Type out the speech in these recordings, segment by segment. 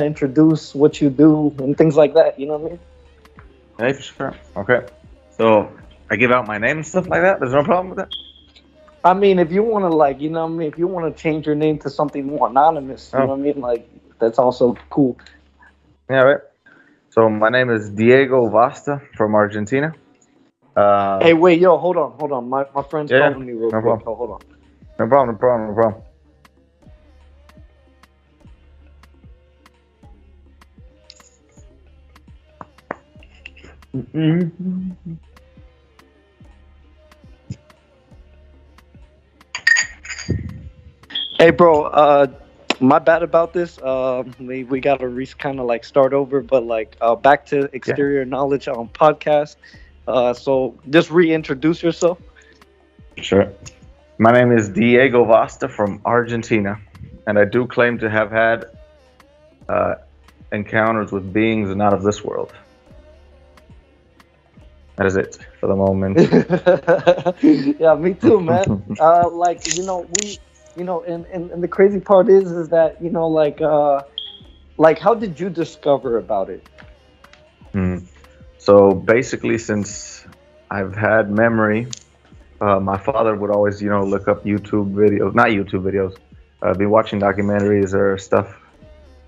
introduce what you do and things like that. You know what I mean? Hey, for sure. Okay. So I give out my name and stuff like that. There's no problem with that. I mean, if you want to, like, you know what I mean, if you want to change your name to something more anonymous, you know Oh, what I mean, like, that's also cool. yeah, right. So my name is Diego Vasta from Argentina. Uh, Hey, wait, yo, hold on. My friend's yeah, yeah. calling me real No quick. problem. Oh, hold on. No problem. No problem. No problem. Mm-hmm. Hey, bro, my bad about this. We got to kind of like start over, but like back to Yeah, Exterior Knowledge on podcast. So just reintroduce yourself. sure. My name is Diego Vasta from Argentina, and I do claim to have had uh, encounters with beings not of this world. That is it for the moment. Yeah, me too, man. Like and the crazy part is that like how did you discover about it? Hmm. So basically, since I've had memory, my father would always, look up YouTube videos, not YouTube videos, be watching documentaries or stuff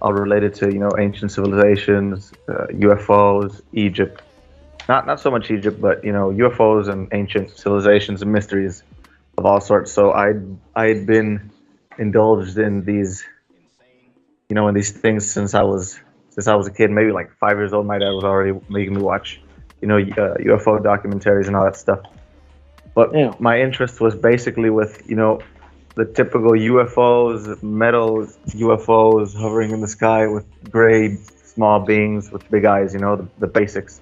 all related to, ancient civilizations, UFOs, Egypt. Not so much Egypt, but UFOs and ancient civilizations and mysteries of all sorts. So I'd been indulged in these, in these things since I was a kid, maybe like 5 years old. My dad was already making me watch, UFO documentaries and all that stuff. But Yeah. my interest was basically with, the typical UFOs, metal UFOs hovering in the sky with gray small beings with big eyes, the basics.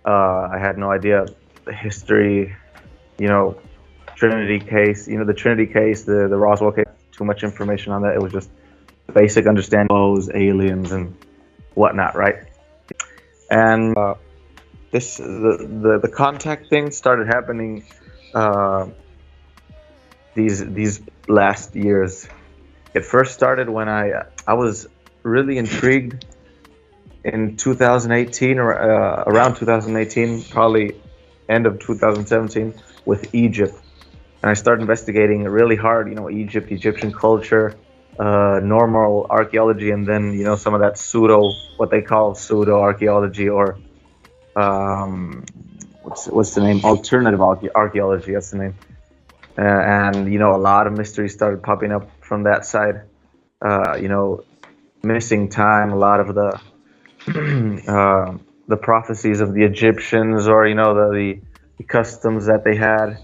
I had no idea the history, you know, Trinity case, the Trinity case, the Roswell case. Too much information on that. It was just basic understanding of those aliens and whatnot, right? And the contact thing started happening uh, these last years. It first started when I was really intrigued in 2018 or around 2018, probably end of 2017, with Egypt, and I started investigating really hard. Egyptian culture, normal archaeology, and then some of that what they call pseudo archaeology, or um, what's the name? Alternative archaeology. That's the name. And a lot of mysteries started popping up from that side. You know, missing time. A lot of the prophecies of the Egyptians, or the customs that they had,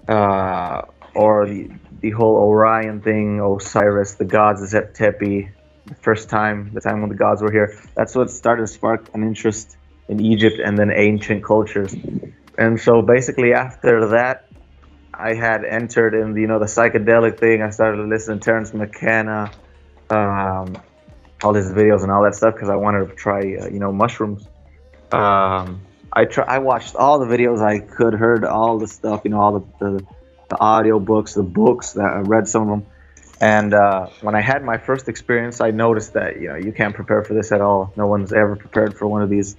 uh, or the whole Orion thing, Osiris, the gods at Tepi, the time when the gods were here. That's what started to spark an interest in Egypt and then ancient cultures. And so basically after that, I had entered in the psychedelic thing. I started listening to Terrence McKenna, um, all his videos and all that stuff because I wanted to try mushrooms. I watched all the videos I could, heard all the stuff, all the audio books, the books that I read some of them. And when I had my first experience, I noticed that you can't prepare for this at all. No one's ever prepared for one of these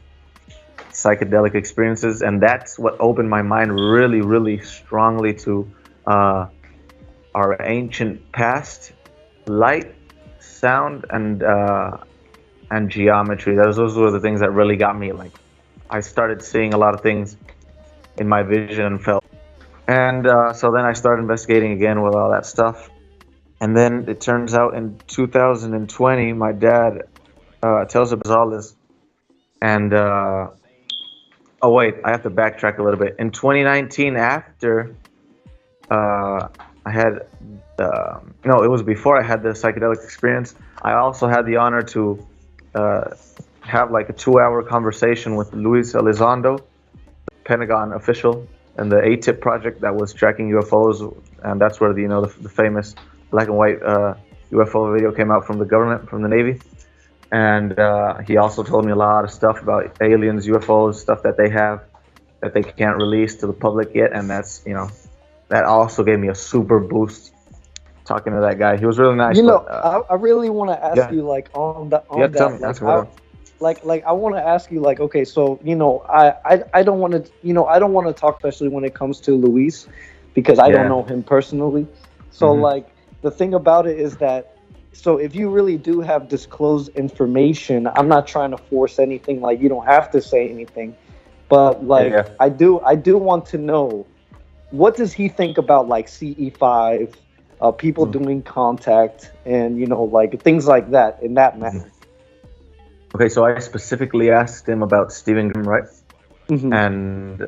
psychedelic experiences, and that's what opened my mind really, really strongly to uh, our ancient past, light, sound, and geometry. Those were the things that really got me. Like, I started seeing a lot of things in my vision and felt. And so then I started investigating again with all that stuff. And then it turns out in 2020, my dad tells us all this. And oh wait, I have to backtrack a little bit. In 2019, after I had no, it was before I had the psychedelic experience. I also had the honor to uh, have like a 2-hour conversation with Luis Elizondo, Pentagon official, and the ATIP project that was tracking UFOs, and that's where the famous black and white UFO video came out from the government, from the Navy. And he also told me a lot of stuff about aliens, UFOs, stuff that they have that they can't release to the public yet, and that also gave me a super boost talking to that guy. He was really nice. You know, But I really want to ask yeah, you like yeah. on Tell that me, ask like me what. like I want to ask you like, okay, so you know I don't want to, you know, I don't want to talk, especially when it comes to Luis, because I don't Yeah. know him personally. So Hmm. like the thing about it is that, so if you really do have disclosed information, I'm not trying to force anything, like you don't have to say anything, but Yeah, like yeah. I do want to know, what does he think about like CE5, people Mm. doing contact, and you know, like things like that in that Mhm. manner. Okay, so I specifically asked him about Stephen Grimm, right? Hmm. And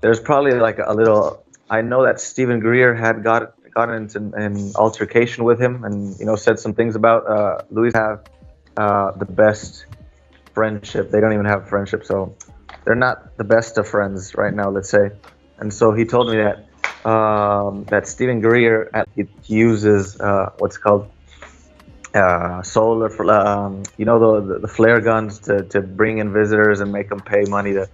there's probably like a little. I know that Stephen Greer had got into an altercation with him, and said some things about Louis have the best friendship. They don't even have friendship, so they're not the best of friends right now, let's say. And so he told me that that Stephen Greer he uses what's called solar, the flare guns to bring in visitors and make them pay money to